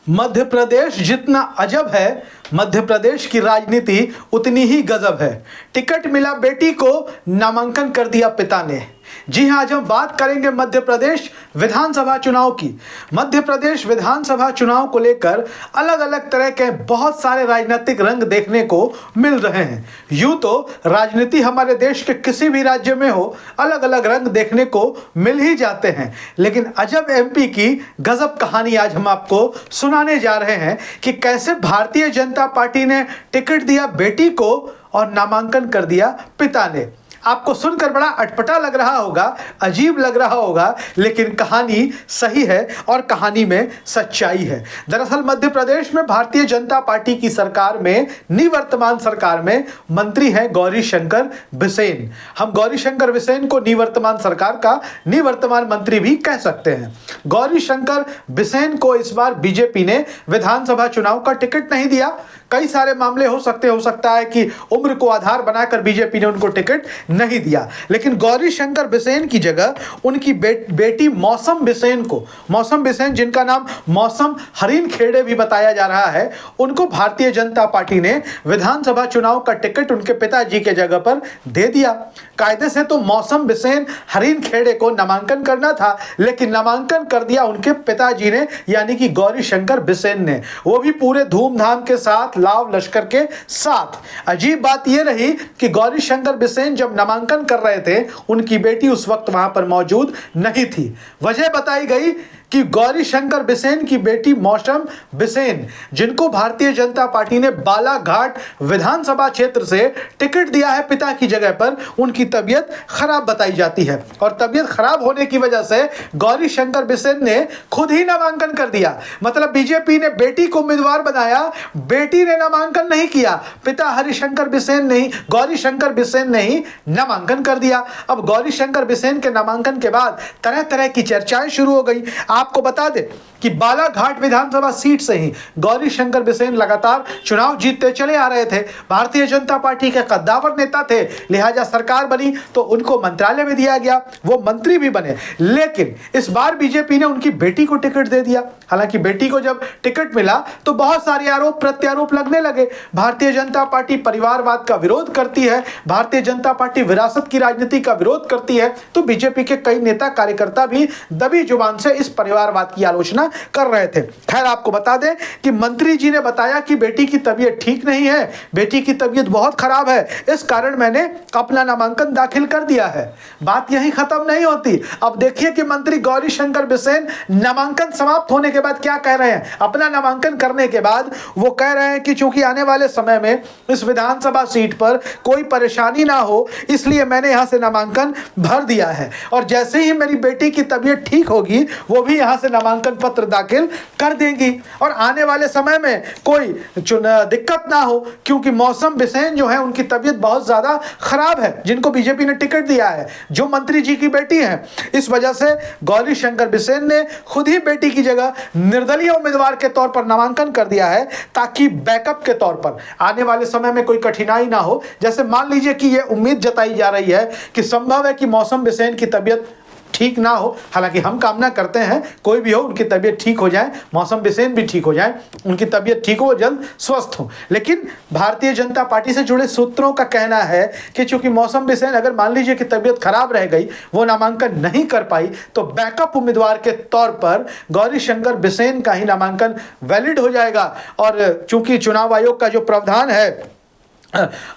मध्य प्रदेश जितना अजब है, मध्य प्रदेश की राजनीति उतनी ही गजब है। टिकट मिला बेटी को, नामांकन कर दिया पिता ने। जी हां, आज हम बात करेंगे मध्य प्रदेश विधानसभा चुनाव की। मध्य प्रदेश विधानसभा चुनाव को लेकर अलग अलग तरह के बहुत सारे राजनीतिक रंग देखने को मिल रहे हैं। यूं तो राजनीति हमारे देश के किसी भी राज्य में हो, अलग अलग रंग देखने को मिल ही जाते हैं, लेकिन अजब एमपी की गजब कहानी आज हम आपको सुनाने जा रहे हैं कि कैसे भारतीय जनता पार्टी ने टिकट दिया बेटी को और नामांकन कर दिया पिता ने। आपको सुनकर बड़ा अटपटा लग रहा होगा, अजीब लग रहा होगा, लेकिन कहानी सही है और कहानी में सच्चाई है। दरअसल मध्य प्रदेश में भारतीय जनता पार्टी की सरकार में, निवर्तमान सरकार में मंत्री हैं गौरी शंकर बिसेन। हम गौरी शंकर बिसेन को निवर्तमान सरकार का निवर्तमान मंत्री भी कह सकते हैं। गौरी शंकर बिसेन को इस बार बीजेपी ने विधानसभा चुनाव का टिकट नहीं दिया। कई सारे मामले हो सकता है कि उम्र को आधार बनाकर बीजेपी ने उनको टिकट नहीं दिया, लेकिन गौरी शंकर बिसेन की जगह उनकी बेटी मौसम बिसेन को, मौसम बिसेन जिनका नाम मौसम हरीन खेड़े भी बताया जा रहा है, उनको भारतीय जनता पार्टी ने विधानसभा चुनाव का टिकट उनके पिताजी के जगह पर दे दिया। कायदे से तो मौसम बिसेन हरीन खेड़े को नामांकन करना था, लेकिन नामांकन कर दिया उनके पिताजी ने, यानी कि गौरी शंकर बिसेन ने, वो भी पूरे धूमधाम के साथ, लाव लश्कर के साथ। अजीब बात यह रही कि गौरी शंकर बिसेन जब नामांकन कर रहे थे, उनकी बेटी उस वक्त वहां पर मौजूद नहीं थी। वजह बताई गई कि गौरी शंकर बिसेन की बेटी मौसम बिसेन, जिनको भारतीय जनता पार्टी ने बालाघाट विधानसभा क्षेत्र से टिकट दिया है पिता की जगह पर, उनकी तबीयत खराब बताई जाती है और तबीयत खराब होने की वजह से गौरी शंकर बिसेन ने खुद ही नामांकन कर दिया। मतलब बीजेपी ने बेटी को उम्मीदवार बनाया, बेटी ने नामांकन नहीं किया, पिता हरिशंकर बिसेन नहीं, गौरी शंकर बिसेन ने ही नामांकन कर दिया। अब गौरी शंकर बिसेन के नामांकन के बाद तरह तरह की चर्चाएं शुरू हो गई। आपको बता दें कि बालाघाट विधानसभा सीट से ही गौरी शंकर बिसेन लगातार चुनाव जीतते चले आ रहे थे। भारतीय जनता पार्टी के कद्दावर नेता थे, लिहाजा सरकार बनी तो उनको मंत्रालय में दिया गया, वो मंत्री भी बने। लेकिन इस बार बीजेपी ने उनकी बेटी को टिकट दे दिया। हालांकि बेटी को जब टिकट मिला तो बहुत सारे आरोप प्रत्यारोप लगने लगे। भारतीय जनता पार्टी परिवारवाद का विरोध करती है, भारतीय जनता पार्टी विरासत की राजनीति का विरोध करती है, तो बीजेपी के कई नेता कार्यकर्ता भी दबी जुबान से इस परिवारवाद की आलोचना कर रहे थे। खैर, आपको बता दें कि मंत्री जी ने बताया कि बेटी की तबीयत ठीक नहीं है, बेटी की तबीयत बहुत खराब है, इस कारण मैंने अपना नामांकन दाखिल कर दिया है। बात यहीं खत्म नहीं होती। अब देखिए कि मंत्री गौरी शंकर बिसेन नामांकन समाप्त होने के बाद क्या कह रहे हैं। अपना नामांकन करने के बाद वो कह रहे हैं कि चूंकि आने वाले समय में इस विधानसभा सीट पर कोई परेशानी ना हो, इसलिए मैंने यहां से नामांकन भर दिया है और जैसे ही मेरी बेटी की तबीयत ठीक होगी, वो भी यहां से नामांकन पत्र दाखिल कर देंगी और आने वाले समय में कोई दिक्कत ना हो, क्योंकि मौसम बिसेन जो है उनकी तबीयत बहुत ज्यादा खराब है, जिनको बीजेपी ने टिकट दिया है, जो मंत्री जी की बेटी है। इस वजह से गौरी शंकर बिसेन ने खुद ही बेटी की जगह निर्दलीय उम्मीदवार के तौर पर नामांकन कर दिया है, ताकि बैकअप के तौर पर आने वाले समय में कोई कठिनाई ना हो। जैसे मान लीजिए कि यह उम्मीद जताई जा रही है कि संभव है कि मौसम बिसेन की तबीयत ठीक ना हो, हालांकि हम कामना करते हैं कोई भी हो उनकी तबीयत ठीक हो जाए, मौसम बिसेन भी ठीक हो जाए, उनकी तबीयत ठीक हो, जल्द स्वस्थ हो। लेकिन भारतीय जनता पार्टी से जुड़े सूत्रों का कहना है कि चूंकि मौसम बिसेन अगर मान लीजिए कि तबीयत खराब रह गई, वो नामांकन नहीं कर पाई, तो बैकअप उम्मीदवार के तौर पर गौरी शंकर बिसेन का ही नामांकन वैलिड हो जाएगा। और चूंकि चुनाव आयोग का जो प्रावधान है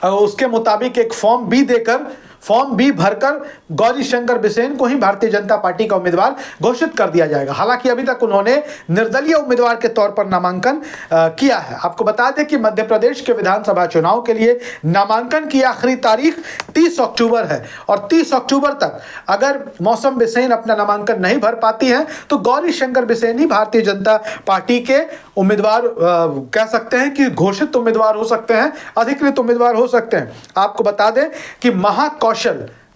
उसके मुताबिक एक फॉर्म बी भरकर गौरी शंकर बिसेन को ही भारतीय जनता पार्टी का उम्मीदवार घोषित कर दिया जाएगा। हालांकि अभी तक उन्होंने निर्दलीय उम्मीदवार के तौर पर नामांकन किया है। आपको बता दें कि मध्य प्रदेश के विधानसभा चुनाव के लिए नामांकन की आखिरी तारीख 30 अक्टूबर है और 30 अक्टूबर तक अगर मौसम बिसेन अपना नामांकन नहीं भर पाती हैं तो गौरी शंकर बिसेन ही भारतीय जनता पार्टी के उम्मीदवार कह सकते हैं कि घोषित उम्मीदवार हो सकते हैं, अधिकृत उम्मीदवार हो सकते हैं। आपको बता दें कि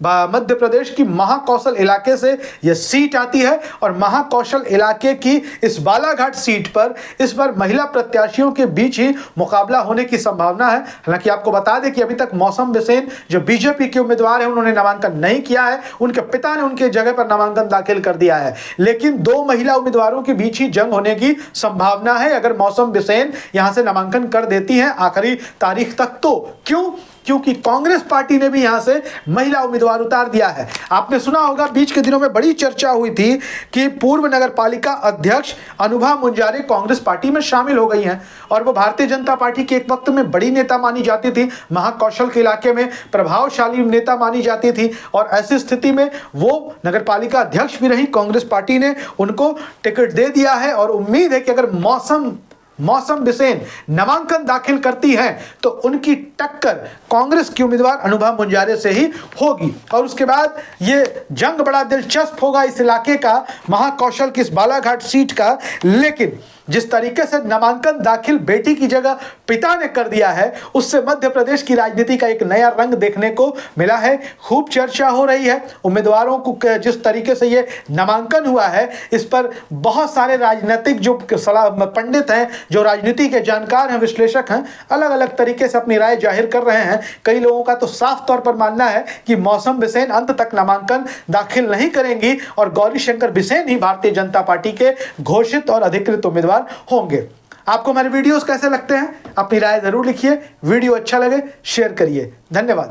मध्य प्रदेश की महाकौशल इलाके से यह सीट आती है और महाकौशल इलाके की इस बालाघाट सीट पर इस बार महिला प्रत्याशियों के बीच ही मुकाबला होने की संभावना है। हालांकि आपको बता दें कि अभी तक मौसम बिसेन जो बीजेपी के उम्मीदवार हैं उन्होंने नामांकन नहीं किया है, उनके पिता ने उनके जगह पर नामांकन दाखिल कर दिया है, लेकिन 2 महिला उम्मीदवारों के बीच ही जंग होने की संभावना है अगर मौसम बिसेन यहां से नामांकन कर देती हैं आखिरी तारीख तक। तो क्योंकि कांग्रेस पार्टी ने भी यहां से महिला उम्मीदवार उतार दिया है। आपने सुना होगा बीच के दिनों में बड़ी चर्चा हुई थी कि पूर्व नगरपालिका अध्यक्ष अनुभा मुंजारे कांग्रेस पार्टी में शामिल हो गई हैं और वो भारतीय जनता पार्टी के एक वक्त में बड़ी नेता मानी जाती थी, महाकौशल के इलाके में प्रभावशाली नेता मानी जाती थी और ऐसी स्थिति में वो नगरपालिका अध्यक्ष भी रही। कांग्रेस पार्टी ने उनको टिकट दे दिया है और उम्मीद है कि अगर मौसम बिसेन नामांकन दाखिल करती हैं तो उनकी टक्कर कांग्रेस की उम्मीदवार अनुभा मुंजारे से ही होगी और उसके बाद ये जंग बड़ा दिलचस्प होगा इस इलाके का, महाकौशल की इस बालाघाट सीट का। लेकिन जिस तरीके से नामांकन दाखिल बेटी की जगह पिता ने कर दिया है उससे मध्य प्रदेश की राजनीति का एक नया रंग देखने को मिला है। खूब चर्चा हो रही है उम्मीदवारों को, जिस तरीके से ये नामांकन हुआ है इस पर बहुत सारे राजनीतिक जो पंडित हैं, जो राजनीति के जानकार हैं, विश्लेषक हैं, अलग अलग तरीके से अपनी राय जाहिर कर रहे हैं। कई लोगों का तो साफ तौर पर मानना है कि मौसम बिसेन अंत तक नामांकन दाखिल नहीं करेंगी और गौरी शंकर बिसेन ही भारतीय जनता पार्टी के घोषित और अधिकृत उम्मीदवार होंगे। आपको हमारे वीडियोस कैसे लगते हैं? अपनी राय जरूर लिखिए। वीडियो अच्छा लगे शेयर करिए। धन्यवाद।